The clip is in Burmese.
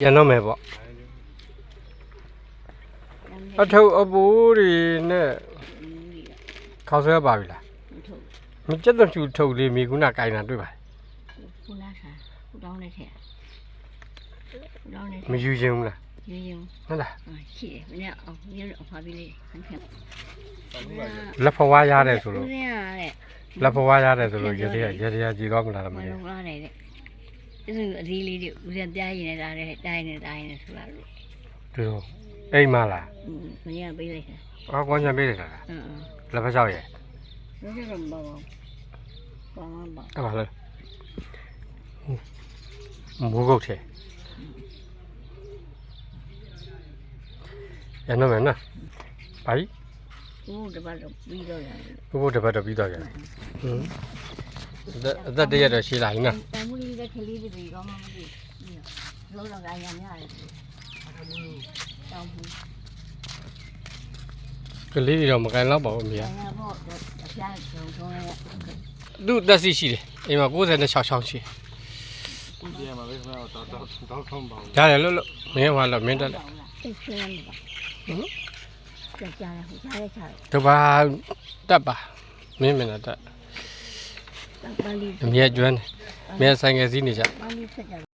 ရန်တော့မယ်ပေါ့အထုပ်အပိုးတွေနဲ့ခေါက်ဆွဲပါပြီလားမကြက်သွန်ချူထုတ်လေးမိကုနာကိုင်တာတွေ့ပါခုနကခုတောင်းနေထဲတောင်းနေမယူခြင်းဘူးလားယူယူဟုတ်လားရှိတယ်မင်းအောင်မင်းအောင်ဖားပြီးလေးဟန်ဖက်လက်ဖွားရတယ်ဆိုလို့ဦးရတဲ့လက်ဖွားရတယ်ဆိုလို့ရေကြည်တော့မလားမသိဘူးလုံးလာတယ်တဲ့ဒီအဒီလေးတွေဦးရပြားရင်နေတာတဲ့တိုင်းနေဆိုတာလို့ဒီတော့အိမ်မလားမင်းကပေးလိုက်တာအော်ကွန်ချန်ပေးလိုက်တာလက်ဖက်ချောက်ရဲ့လက်ဖက်တော့ဘာအဲ့ပါလေမိုးကုတ်ထဲရနော်မနော်ဘာကြီးဘိုးတပတ်တော့ပြီးတော့ရတယ်ဘိုးတပတ်တော့ပြီးတော့ရတယ်အသက်တရက်တော့ရှိလာပြီနော်တမူလေးကလေးတွေပြီးတော့မှမသိဘူးလုံးတော့ရရရတယ်တောင်းဘူးကလေးတွေတော့မကန်တော့ပါဘူးအမေကသူ့တက်စီရှိတယ်အိမ်မှာ96ချောင်းရှိဒီမှာပဲတော့ထုံးပါဘူးရတယ်လို့မင်းဟောလို့မင်းတက်တယ်ကြားရချာတပါတက်ပါမင်းတက်အမြဲကျွမ်းတယ်မင်းဆိုင်ငယ်စည်းနေကြပါဠိဆက်ကြ